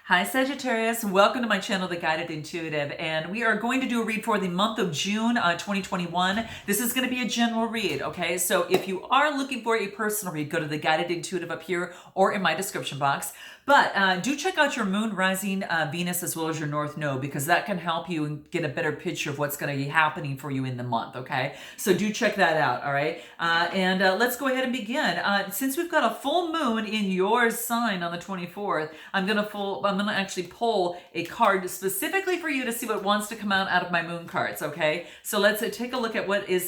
Hi Sagittarius, welcome to my channel, The Guided Intuitive, and we are going to do a read for the month of June 2021. This is going to be a general read, okay? So if you are looking for a personal read, go to The Guided Intuitive up here or in my description box. But do check out your moon, rising, Venus, as well as your north node, because that can help you get a better picture of what's going to be happening for you in the month, okay? So do check that out, all right? And let's go ahead and begin. Since we've got a full moon in your sign on the 24th, I'm going to actually pull a card specifically for you to see what wants to come out of my moon cards, okay? So let's take a look at what does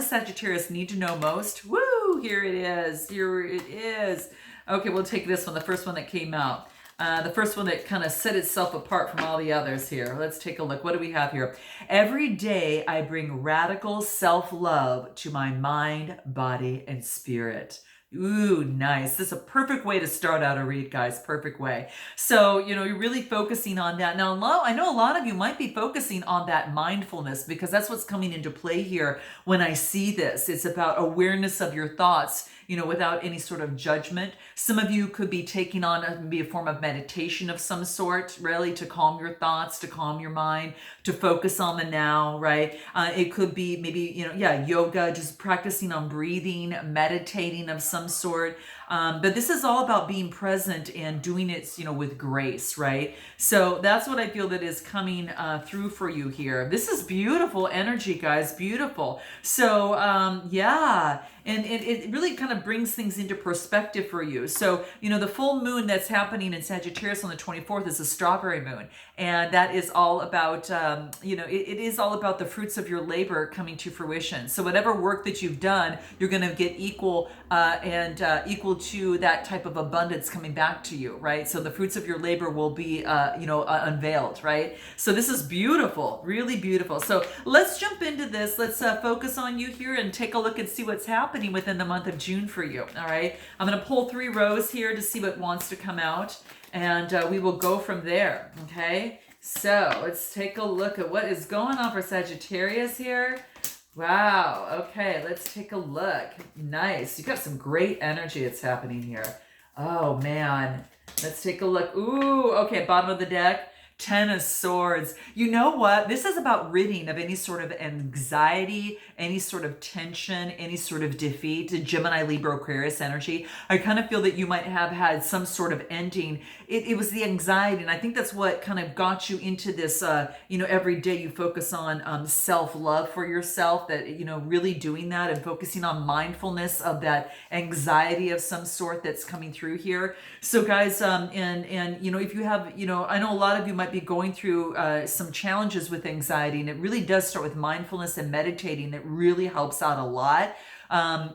Sagittarius need to know most? Woo! Here it is. Here it is. Okay, we'll take this one, the first one that came out. The first one that kind of set itself apart from all the others here. Let's take a look. What do we have here? Every day I bring radical self-love to my mind, body, and spirit. Ooh, nice. This is a perfect way to start out a read, guys. Perfect way. So, you're really focusing on that. Now, I know a lot of you might be focusing on that mindfulness because that's what's coming into play here when I see this. It's about awareness of your thoughts, without any sort of judgment. Some of you could be taking on maybe a form of meditation of some sort, really, to calm your thoughts, to calm your mind, to focus on the now, right? It could be maybe, yoga, just practicing on breathing, meditating of some sort. But this is all about being present and doing it, with grace, right? So that's what I feel that is coming through for you here. This is beautiful energy, guys, beautiful. So, yeah, and it really kind of brings things into perspective for you. So, the full moon that's happening in Sagittarius on the 24th is a strawberry moon. And that is all about, it is all about the fruits of your labor coming to fruition. So whatever work that you've done, you're going to get equal to that type of abundance coming back to you, right? So the fruits of your labor will be, unveiled, right? So this is beautiful, really beautiful. So let's jump into this. Let's focus on you here and take a look and see what's happening within the month of June for you, all right? I'm going to pull 3 rows here to see what wants to come out, and we will go from there, okay? So let's take a look at what is going on for Sagittarius here. Wow. Okay, let's take a look. Nice. You got some great energy that's happening here. Oh, man. Let's take a look. Ooh, okay, bottom of the deck. 10 of Swords. You know what? This is about ridding of any sort of anxiety, any sort of tension, any sort of defeat. Gemini, Libra, Aquarius energy. I kind of feel that you might have had some sort of ending. It was the anxiety, and I think that's what kind of got you into this, every day you focus on self-love for yourself, that, really doing that and focusing on mindfulness of that anxiety of some sort that's coming through here. So guys, if you have, I know a lot of you might be going through some challenges with anxiety, and it really does start with mindfulness and meditating. That really helps out a lot.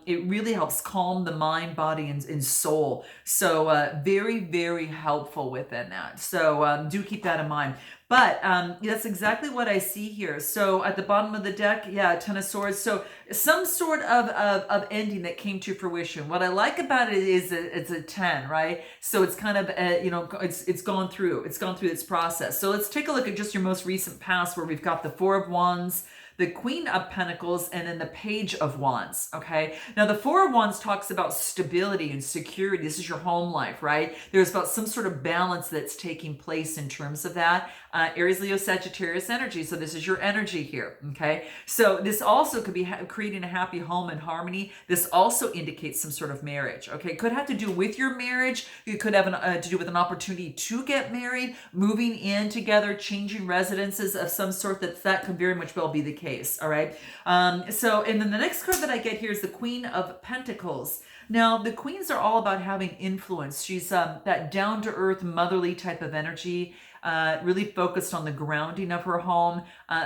It really helps calm the mind, body, and soul. So very, very helpful within that. So do keep that in mind. But that's exactly what I see here. So at the bottom of the deck, yeah, 10 of Swords. So some sort of ending that came to fruition. What I like about it is it's a 10, right? So it's kind of, it's gone through. It's gone through its process. So let's take a look at just your most recent past, where we've got the 4 of Wands, the Queen of Pentacles, and then the Page of Wands, okay? Now, the 4 of Wands talks about stability and security. This is your home life, right? There's about some sort of balance that's taking place in terms of that. Aries, Leo, Sagittarius energy. So this is your energy here, okay? So this also could be creating a happy home and harmony. This also indicates some sort of marriage, okay? Could have to do with your marriage. It could have to do with an opportunity to get married, moving in together, changing residences of some sort. That could very much well be the case, all right? And then the next card that I get here is the Queen of Pentacles. Now, the queens are all about having influence. She's that down-to-earth, motherly type of energy, really focused on the grounding of her home.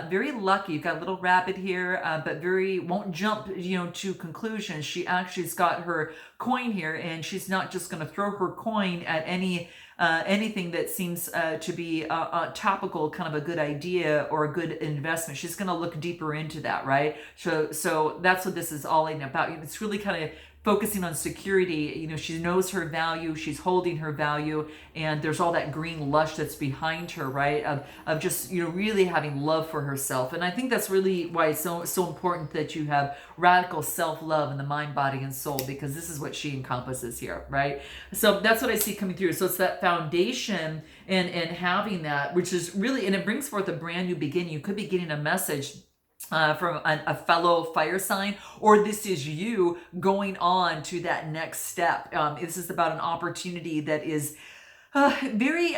Very lucky. You've got a little rabbit here, but won't jump, to conclusions. She actually's got her coin here, and she's not just going to throw her coin at anything that seems to be topical, kind of a good idea or a good investment. She's going to look deeper into that, right? So that's what this is all about. It's really kind of focusing on security. You know, she knows her value, she's holding her value, and there's all that green lush that's behind her, right? Of just, you know, really having love for herself. And I think that's really why it's so important that you have radical self-love in the mind, body, and soul, because this is what she encompasses here, right? So that's what I see coming through. So it's that foundation and having that, which is really, and it brings forth a brand new beginning. You could be getting a message from a fellow fire sign, or this is you going on to that next step. This is about an opportunity that is very,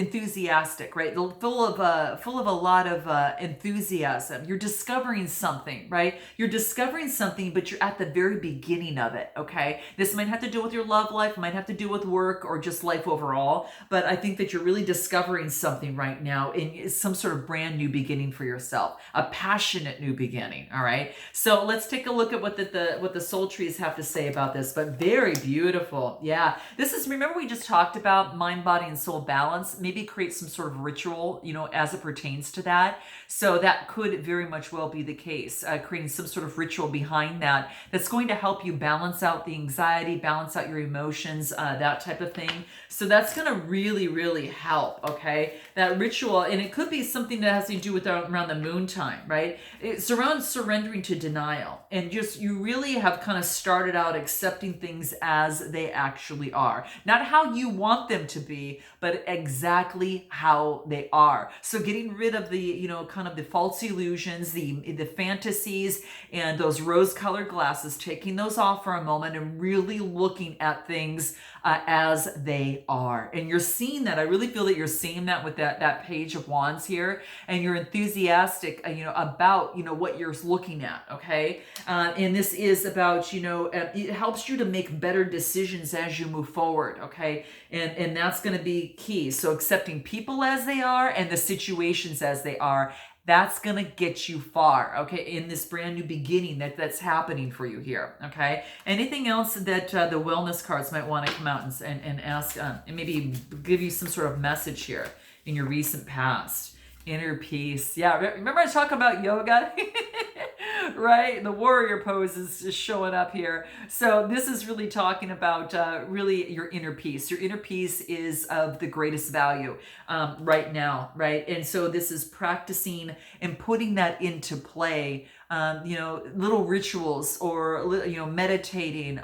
enthusiastic, right? Full of a lot of enthusiasm. You're discovering something, right? You're discovering something, but you're at the very beginning of it. Okay, this might have to do with your love life, might have to do with work, or just life overall. But I think that you're really discovering something right now, and it's some sort of brand new beginning for yourself, a passionate new beginning. All right. So let's take a look at what the soul trees have to say about this. But very beautiful. Yeah, this is. Remember we just talked about mind, body, and soul balance. Maybe create some sort of ritual, you know, as it pertains to that. So that could very much well be the case, creating some sort of ritual behind that that's going to help you balance out the anxiety, balance out your emotions, that type of thing. So that's going to really, really help, okay? That ritual, and it could be something that has to do with around the moon time, right? It's around surrendering to denial, and just you really have kind of started out accepting things as they actually are. Not how you want them to be, but exactly how they are. So getting rid of the, you know, kind of the false illusions, the fantasies, and those rose-colored glasses, taking those off for a moment and really looking at things as they are. And you're seeing that. I really feel that you're seeing that with that page of wands here, and you're enthusiastic, about, what you're looking at. Okay. And this is about, it helps you to make better decisions as you move forward. Okay. And that's going to be key. So accepting people as they are and the situations as they are, that's going to get you far, okay, in this brand new beginning that's happening for you here, okay? Anything else that the wellness cards might want to come out and ask, and maybe give you some sort of message here in your recent past? Inner peace. Yeah, remember I was talking about yoga? Right? The warrior pose is showing up here. So this is really talking about really your inner peace. Your inner peace is of the greatest value right now, right? And so this is practicing and putting that into play. Little rituals, or meditating,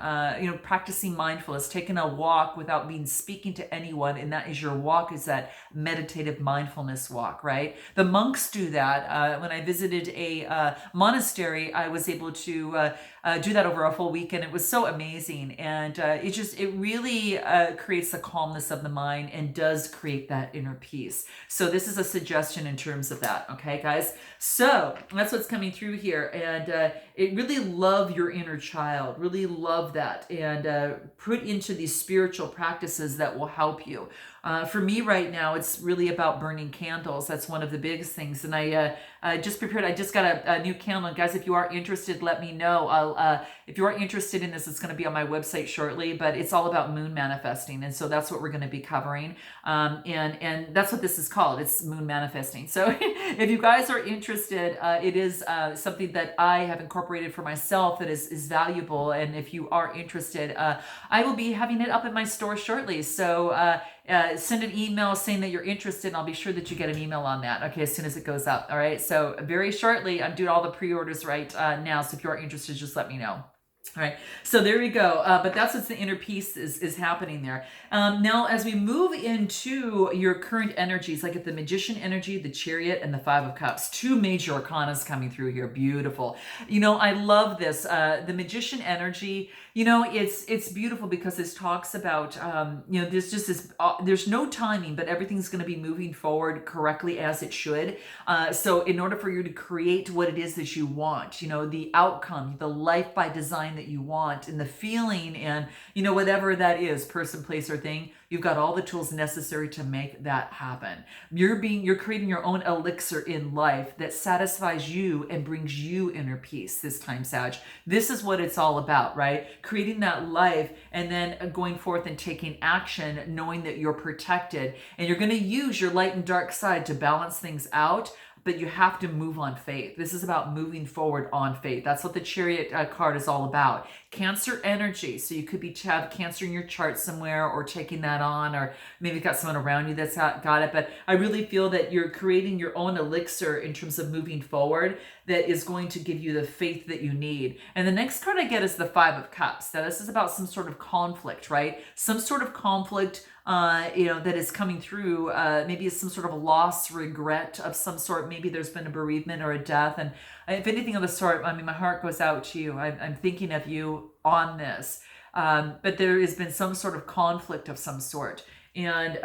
practicing mindfulness, taking a walk without speaking to anyone, and that is your walk, is that meditative mindfulness walk, right? The monks do that. When I visited a monastery, I was able to do that over a full weekend. It was so amazing, and it really creates the calmness of the mind and does create that inner peace. So this is a suggestion in terms of that, okay, guys? So that's what's coming through here. And it really love your inner child, really love that, and put into these spiritual practices that will help you. For me right now, it's really about burning candles. That's one of the biggest things. And I just prepared, I just got a new candle. And guys, if you are interested, let me know. If you are interested in this, it's going to be on my website shortly, but it's all about moon manifesting. And so that's what we're going to be covering. And that's what this is called. It's moon manifesting. So if you guys are interested, it is something that I have incorporated for myself that is valuable. And if you are interested, I will be having it up in my store shortly. So send an email saying that you're interested, and I'll be sure that you get an email on that, okay, as soon as it goes up. All right, so very shortly, I'm doing all the pre-orders right now, so if you are interested, just let me know. All right, so there we go. But that's what's the inner peace is happening there. Now, as we move into your current energies, like at the Magician energy, the Chariot, and the Five of Cups, two major arcanas coming through here. Beautiful. I love this. The Magician energy, it's beautiful because this talks about, there's just this, there's no timing, but everything's going to be moving forward correctly as it should. So in order for you to create what it is that you want, the outcome, the life by design that you want, and the feeling, and whatever that is, person, place, or thing, you've got all the tools necessary to make that happen. You're creating your own elixir in life that satisfies you and brings you inner peace this time, Sag. This is what it's all about, right? Creating that life, and then going forth and taking action, knowing that you're protected, and you're going to use your light and dark side to balance things out. but you have to move on faith. This is about moving forward on faith. That's what the Chariot card is all about. Cancer energy. So you could be have Cancer in your chart somewhere, or taking that on, or maybe you've got someone around you that's got it. But I really feel that you're creating your own elixir in terms of moving forward that is going to give you the faith that you need. And the next card I get is the Five of Cups. Now this is about some sort of conflict, right? Some sort of conflict that is coming through. Maybe it's some sort of loss, regret of some sort. Maybe there's been a bereavement or a death. And if anything of the sort, I mean, my heart goes out to you. I'm thinking of you on this. But there has been some sort of conflict of some sort. And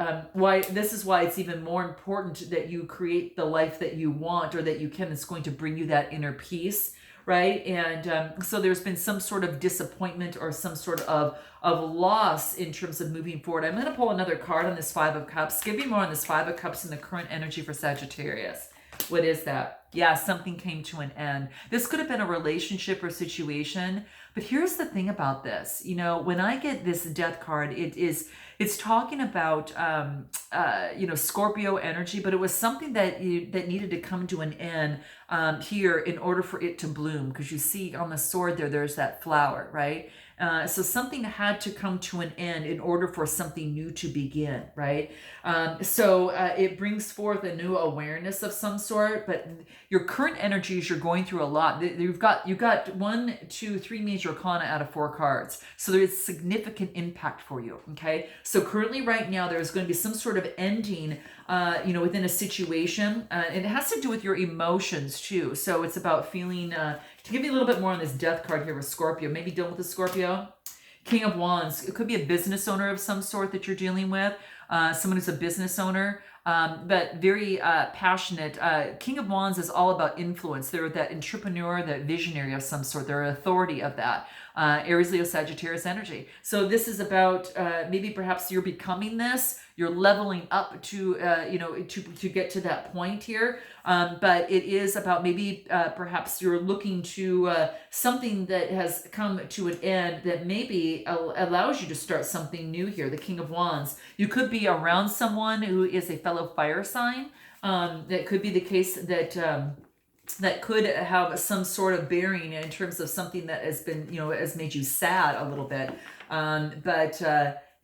this is why it's even more important that you create the life that you want, or that you can. It's going to bring you that inner peace, right? And so there's been some sort of disappointment or some sort of loss in terms of moving forward. I'm going to pull another card on this Five of Cups. Give me more on this Five of Cups and the current energy for Sagittarius. What is that? Yeah, something came to an end. This could have been a relationship or situation. But here's the thing about this. You know, when I get this Death card, it's talking about Scorpio energy, but it was something that needed to come to an end here in order for it to bloom. Because you see on the sword there's that flower, right? So something had to come to an end in order for something new to begin, right? So it brings forth a new awareness of some sort, but your current energies, you're going through a lot. You've got 1, 2, 3 major arcana out of 4 cards. So there is significant impact for you, okay? So currently right now, there's going to be some sort of ending, within a situation. And it has to do with your emotions too. So it's about feeling, to give you a little bit more on this Death card here with Scorpio, maybe dealing with the Scorpio. King of Wands, it could be a business owner of some sort that you're dealing with, someone who's a business owner, but very passionate. King of Wands is all about influence. They're that entrepreneur, that visionary of some sort. They're an authority of that. Aries, Leo, Sagittarius energy. So this is about maybe perhaps you're becoming this. You're leveling up to get to that point here. But it is about maybe perhaps you're looking to something that has come to an end that maybe allows you to start something new here. The King of Wands. You could be around someone who is a fellow fire sign. That could be the case that could have some sort of bearing in terms of something that has been, has made you sad a little bit.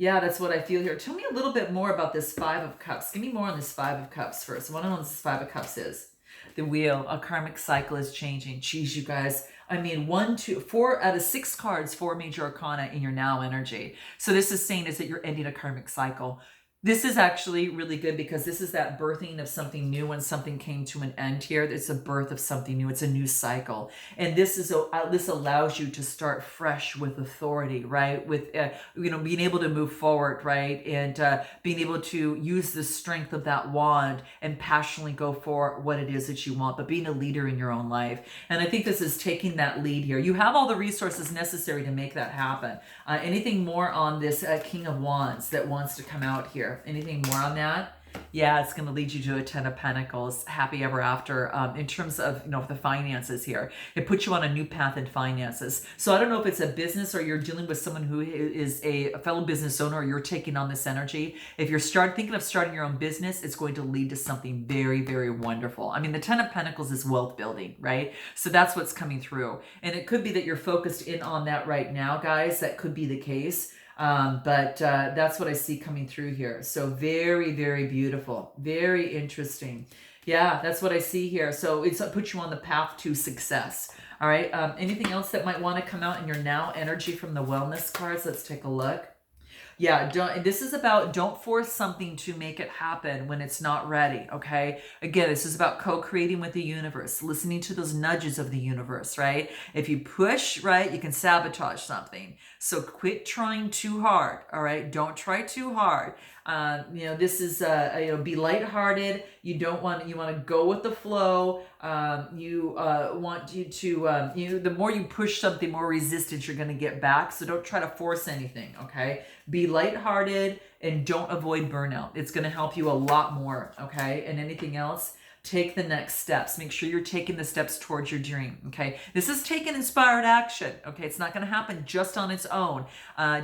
Yeah, that's what I feel here. Tell me a little bit more about this Five of Cups. Give me more on this Five of Cups first. What I know what this Five of Cups is. The wheel, a karmic cycle is changing. Geez, you guys. I mean, 1, 2, 4 out of 6 cards, 4 major arcana in your now energy. So this is saying is that you're ending a karmic cycle. This is actually really good because this is that birthing of something new when something came to an end here. It's a birth of something new. It's a new cycle. And this allows you to start fresh with authority, right? With, being able to move forward, right? And being able to use the strength of that wand and passionately go for what it is that you want, but being a leader in your own life. And I think this is taking that lead here. You have all the resources necessary to make that happen. Anything more on this King of Wands that wants to come out here? Anything more on that? Yeah, it's going to lead you to a 10 of Pentacles, happy ever after. In terms of, the finances here, it puts you on a new path in finances. So I don't know if it's a business or you're dealing with someone who is a fellow business owner, or you're taking on this energy. If you're thinking of starting your own business, it's going to lead to something very, very wonderful. I mean, the 10 of Pentacles is wealth building, right? So that's what's coming through. And it could be that you're focused in on that right now, guys. That could be the case. But that's what I see coming through here. So very, very beautiful. Very interesting. Yeah, that's what I see here. So it puts you on the path to success. All right. Anything else that might want to come out in your now energy from the wellness cards? Let's take a look. Yeah, this is about don't force something to make it happen when it's not ready, okay? Again, this is about co-creating with the universe, listening to those nudges of the universe, right? If you push, right, you can sabotage something. So quit trying too hard, all right? Don't try too hard. This is, be lighthearted. You want to go with the flow. The more you push something, more resistance you're going to get back. So don't try to force anything, okay? Be lighthearted and don't avoid burnout. It's going to help you a lot more, okay? And anything else? Take the next steps. Make sure you're taking the steps towards your dream. Okay. This is taking inspired action. Okay. It's not going to happen just on its own.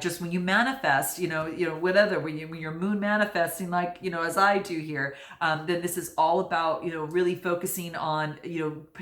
Just when you manifest, whatever, when you're moon manifesting, like, as I do here, then this is all about, really focusing on,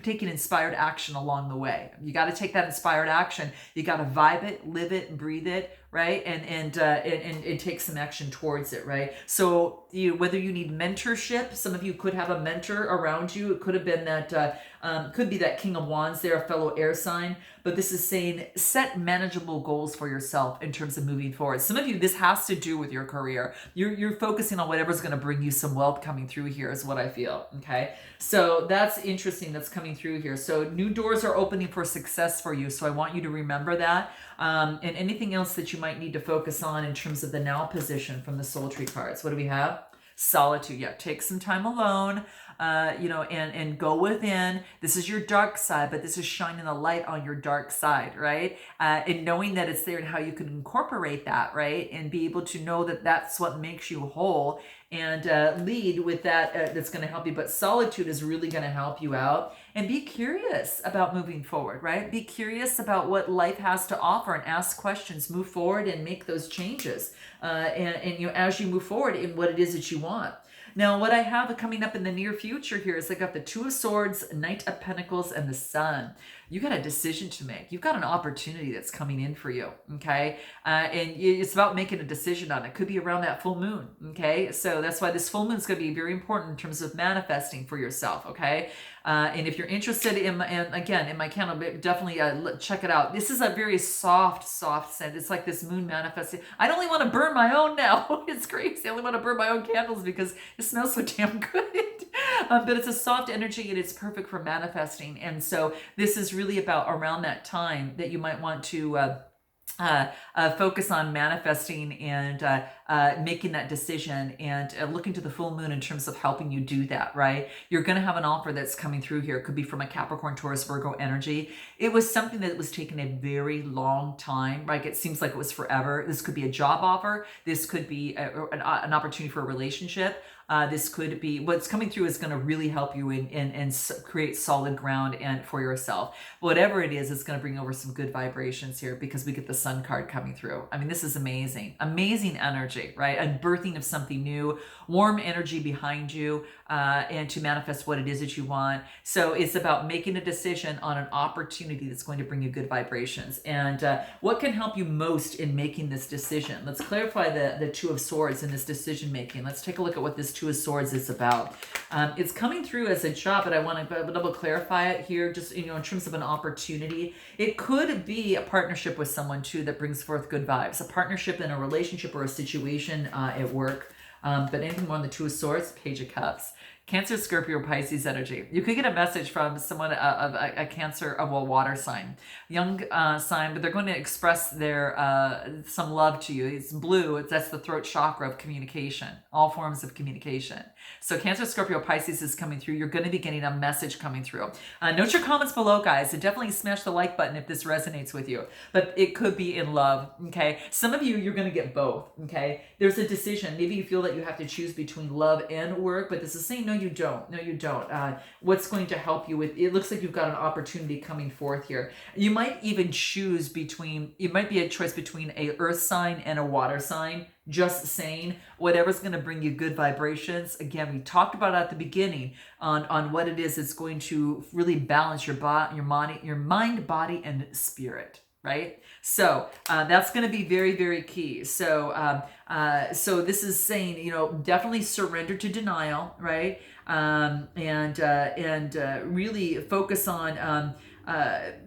taking inspired action along the way. You got to take that inspired action. You got to vibe it, live it, breathe it, right? And take some action towards it, right? So whether you need mentorship, some of you could have a mentor around you. It could have been that, could be that King of Wands there, a fellow air sign. But this is saying set manageable goals for yourself in terms of moving forward. Some of you, this has to do with your career. You're focusing on whatever's going to bring you some wealth coming through here is what I feel, okay? So that's interesting that's coming through here. So new doors are opening for success for you. So I want you to remember that. And anything else that you might need to focus on in terms of the now position from the soul tree cards. What do we have? Solitude. Yeah, take some time alone, and go within. This is your dark side, but this is shining a light on your dark side, right? And knowing that it's there and how you can incorporate that, right? And be able to know that that's what makes you whole and lead with that. That's going to help you. But solitude is really going to help you out. And be curious about moving forward, right? Be curious about what life has to offer and ask questions, move forward and make those changes. As you move forward in what it is that you want. Now, what I have coming up in the near future here is I got the Two of Swords, Knight of Pentacles, and the Sun. You got a decision to make. You've got an opportunity that's coming in for you, okay? And it's about making a decision on it. Could be around that full moon, okay? So that's why this full moon is going to be very important in terms of manifesting for yourself, okay? And if you're interested in my channel, definitely check it out. This is a very soft scent. It's like this moon manifesting. I don't only want to burn my own now. It's crazy. I only want to burn my own candles because it smells so damn good. But it's a soft energy and it's perfect for manifesting. And so this is really about around that time that you might want to focus on manifesting and making that decision and looking to the full moon in terms of helping you do that, right? You're going to have an offer that's coming through here. It could be from a Capricorn, Taurus, Virgo energy. It was something that was taking a very long time, right? It seems like it was forever. This could be a job offer. This could be an opportunity for a relationship. This could be what's coming through is going to really help you and create solid ground and for yourself. Whatever it is, it's going to bring over some good vibrations here because we get the Sun card coming through. I mean, this is amazing, amazing energy, right? A birthing of something new, warm energy behind you, and to manifest what it is that you want. So it's about making a decision on an opportunity that's going to bring you good vibrations. And what can help you most in making this decision? Let's clarify the Two of Swords in this decision making. Let's take a look at what this Two of Swords is about. It's coming through as a job, but I want to double clarify it here, just in terms of an opportunity. It could be a partnership with someone too that brings forth good vibes. A partnership in a relationship or a situation at work. But anything more on the Two of Swords, Page of Cups. Cancer, Scorpio, Pisces energy. You could get a message from someone of a Cancer, water sign, young sign, but they're going to express their some love to you. It's blue. That's the throat chakra of communication, all forms of communication. So Cancer, Scorpio, Pisces is coming through. You're going to be getting a message coming through. Note your comments below, guys, and definitely smash the like button if this resonates with you. But it could be in love, okay? Some of you, you're going to get both, okay? There's a decision. Maybe you feel that you have to choose between love and work, but this is saying no, you don't. No, you don't. What's going to help you with, it looks like you've got an opportunity coming forth here. You might even choose between, it might be a choice between a earth sign and a water sign. Just saying, whatever's going to bring you good vibrations. Again, we talked about at the beginning on what it is that's going to really balance your mind, body, and spirit. Right? So that's going to be very, very key. So so this is saying, definitely surrender to denial, right? And really focus on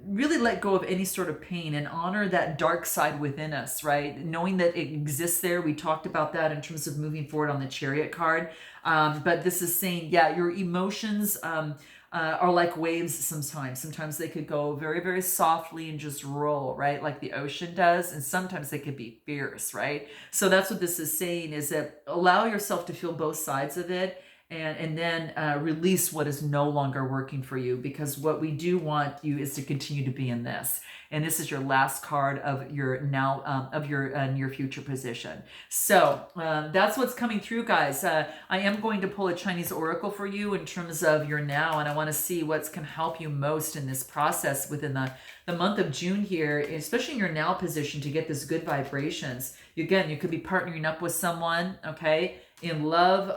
really let go of any sort of pain and honor that dark side within us, right? Knowing that it exists there. We talked about that in terms of moving forward on the Chariot card. But this is saying, yeah, your emotions are like waves sometimes. Sometimes they could go very, very softly and just roll, right? Like the ocean does. And sometimes they could be fierce, right? So that's what this is saying, is that allow yourself to feel both sides of it. And then release what is no longer working for you, because what we do want you is to continue to be in this. and this is your last card of your now of your near future position. So that's what's coming through, guys. I am going to pull a Chinese oracle for you in terms of your now, and I want to see what's can help you most in this process within the month of June here, especially in your now position, to get this good vibrations. Again, you could be partnering up with someone, okay, in love,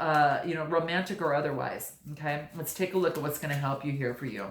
romantic or otherwise. Okay, let's take a look at what's going to help you here for you.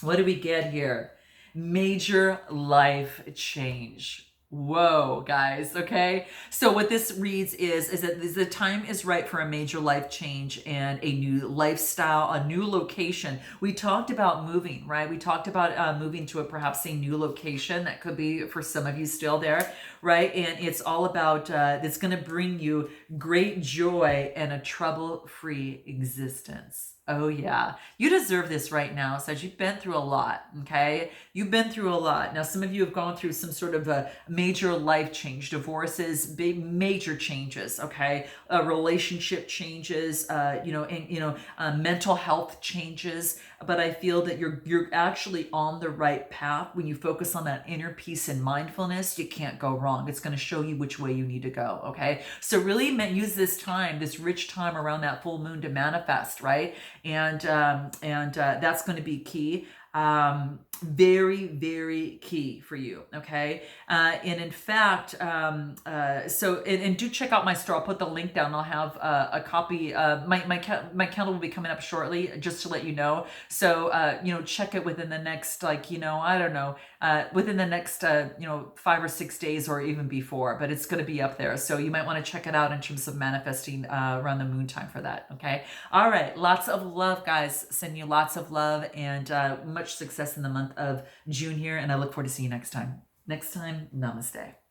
What do we get here? Major life change. Whoa, guys. Okay. So what this reads is that the time is right for a major life change and a new lifestyle, a new location. We talked about moving, right? We talked about moving to perhaps a new location. That could be for some of you still there, right? And it's all about, it's going to bring you great joy and a trouble-free existence. Oh yeah, you deserve this right now, Sag. You've been through a lot, okay? You've been through a lot. Now, some of you have gone through some sort of a major life change, divorces, big major changes, okay? Relationship changes, mental health changes. But I feel that you're actually on the right path. When you focus on that inner peace and mindfulness, you can't go wrong. It's going to show you which way you need to go, okay? So really use this time, this rich time around that full moon to manifest, right? And that's going to be key. Very, very key for you. Okay. And in fact, and do check out my store. I'll put the link down. I'll have a copy. My candle will be coming up shortly, just to let you know. So, check it within the next, within the next, 5 or 6 days or even before, but it's going to be up there. So you might want to check it out in terms of manifesting, around the moon time for that. Okay. All right. Lots of love, guys. Send you lots of love and, much success in the month of June here, and I look forward to seeing you next time. Namaste.